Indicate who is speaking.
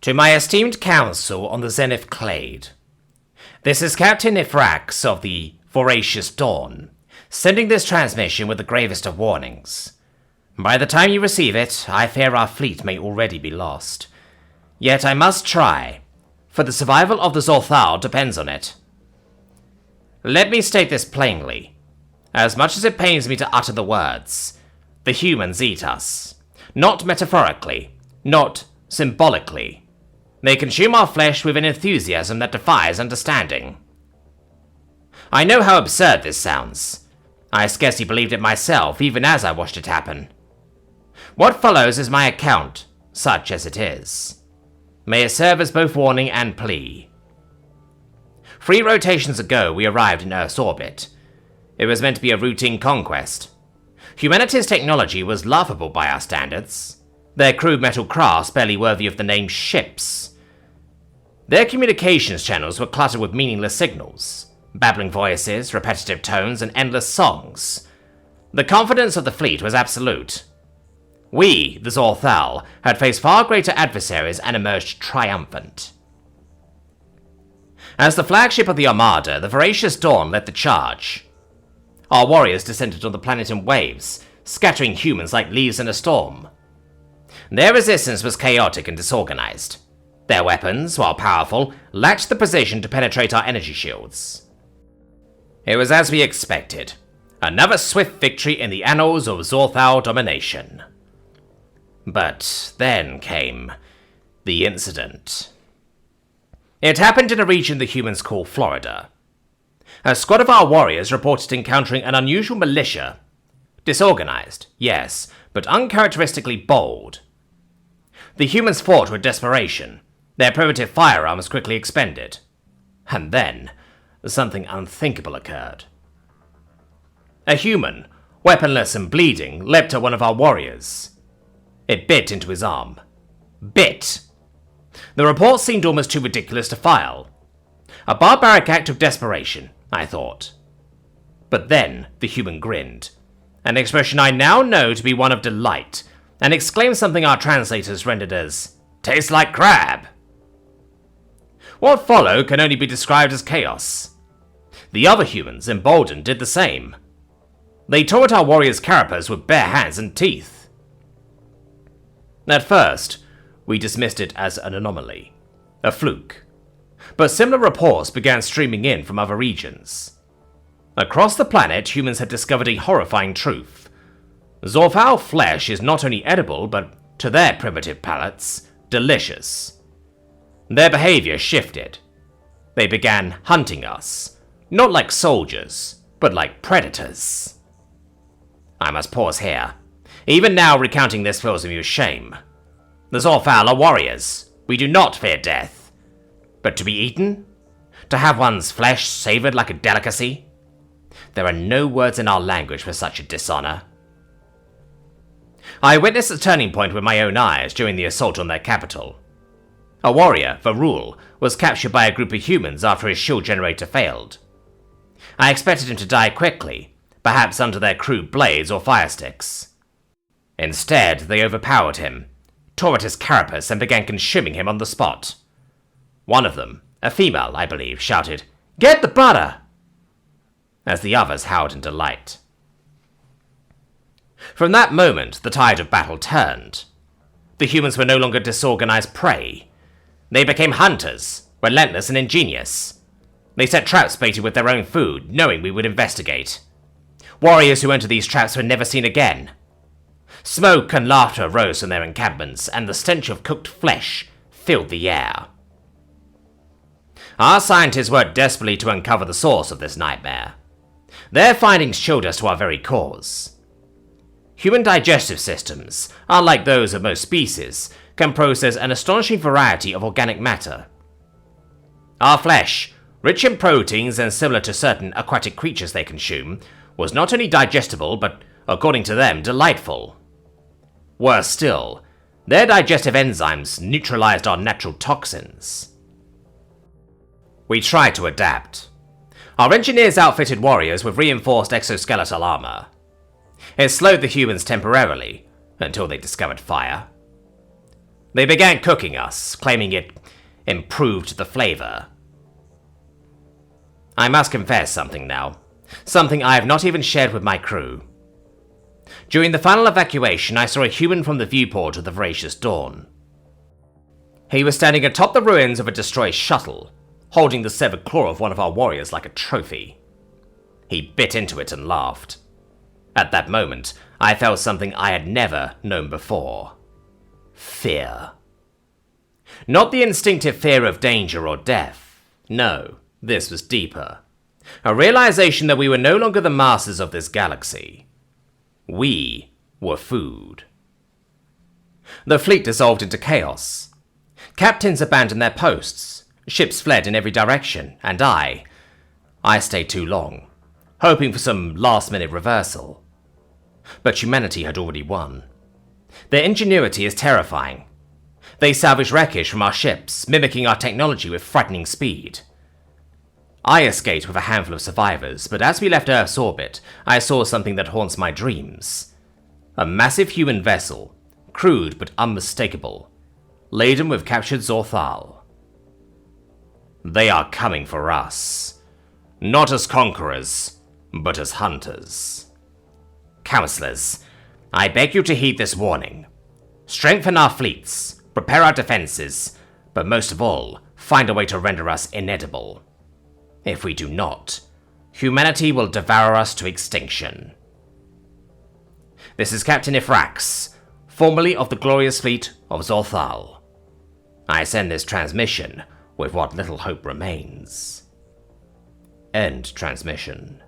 Speaker 1: To my esteemed council on the Zenith Clade. This is Captain Ifrax of the Voracious Dawn, sending this transmission with the gravest of warnings. By the time you receive it, I fear our fleet may already be lost. Yet I must try, for the survival of the Zorthal depends on it. Let me state this plainly. As much as it pains me to utter the words, the humans eat us. Not metaphorically, not symbolically. They consume our flesh with an enthusiasm that defies understanding. I know how absurd this sounds. I scarcely believed it myself, even as I watched it happen. What follows is my account, such as it is. May it serve as both warning and plea. 3 rotations ago, we arrived in Earth's orbit. It was meant to be a routine conquest. Humanity's technology was laughable by our standards. Their crude metal crafts barely worthy of the name ships. Their communications channels were cluttered with meaningless signals, babbling voices, repetitive tones, and endless songs. The confidence of the fleet was absolute. We, the Zorthal, had faced far greater adversaries and emerged triumphant. As the flagship of the Armada, the Voracious Dawn led the charge. Our warriors descended on the planet in waves, scattering humans like leaves in a storm. Their resistance was chaotic and disorganized. Their weapons, while powerful, lacked the precision to penetrate our energy shields. It was as we expected. Another swift victory in the annals of Zorthal domination. But then came the incident. It happened in a region the humans call Florida. A squad of our warriors reported encountering an unusual militia. Disorganized, yes, but uncharacteristically bold. The humans fought with desperation. Their primitive firearms quickly expended. And then, something unthinkable occurred. A human, weaponless and bleeding, leapt at one of our warriors. It bit into his arm. Bit! The report seemed almost too ridiculous to file. A barbaric act of desperation, I thought. But then the human grinned, an expression I now know to be one of delight, and exclaimed something our translators rendered as, "Tastes like crab." What followed can only be described as chaos. The other humans, emboldened, did the same. They tore at our warriors' carapace with bare hands and teeth. At first, we dismissed it as an anomaly, a fluke. But similar reports began streaming in from other regions. Across the planet, humans had discovered a horrifying truth. Zorthal flesh is not only edible, but, to their primitive palates, delicious. Their behavior shifted. They began hunting us, not like soldiers, but like predators. I must pause here. Even now, recounting this fills me with shame. The Zorthal are warriors. We do not fear death. But to be eaten? To have one's flesh savored like a delicacy? There are no words in our language for such a dishonor. I witnessed a turning point with my own eyes during the assault on their capital. A warrior, Varul, was captured by a group of humans after his shield generator failed. I expected him to die quickly, perhaps under their crude blades or fire sticks. Instead, they overpowered him, tore at his carapace, and began consuming him on the spot. One of them, a female, I believe, shouted, "Get the butter!" as the others howled in delight. From that moment, the tide of battle turned. The humans were no longer disorganized prey. They became hunters, relentless and ingenious. They set traps baited with their own food, knowing we would investigate. Warriors who entered these traps were never seen again. Smoke and laughter rose from their encampments, and the stench of cooked flesh filled the air. Our scientists worked desperately to uncover the source of this nightmare. Their findings chilled us to our very cores. Human digestive systems, unlike those of most species, can process an astonishing variety of organic matter. Our flesh, rich in proteins and similar to certain aquatic creatures they consume, was not only digestible, but, according to them, delightful. Worse still, their digestive enzymes neutralized our natural toxins. We tried to adapt. Our engineers outfitted warriors with reinforced exoskeletal armor. It slowed the humans temporarily, until they discovered fire. They began cooking us, claiming it improved the flavor. I must confess something now. Something I have not even shared with my crew. During the final evacuation, I saw a human from the viewport of the Voracious Dawn. He was standing atop the ruins of a destroyed shuttle, holding the severed claw of one of our warriors like a trophy. He bit into it and laughed. At that moment, I felt something I had never known before. Fear. Not the instinctive fear of danger or death. No, this was deeper. A realization that we were no longer the masters of this galaxy. We were food. The fleet dissolved into chaos. Captains abandoned their posts. Ships fled in every direction, and I stayed too long, hoping for some last-minute reversal. But humanity had already won. Their ingenuity is terrifying. They salvaged wreckage from our ships, mimicking our technology with frightening speed. I escaped with a handful of survivors, but as we left Earth's orbit, I saw something that haunts my dreams. A massive human vessel, crude but unmistakable, laden with captured Zorthal. They are coming for us. Not as conquerors, but as hunters. Counselors, I beg you to heed this warning. Strengthen our fleets, prepare our defenses, but most of all, find a way to render us inedible. If we do not, humanity will devour us to extinction. This is Captain Ifrax, formerly of the glorious fleet of Zorthal. I send this transmission with what little hope remains. End transmission.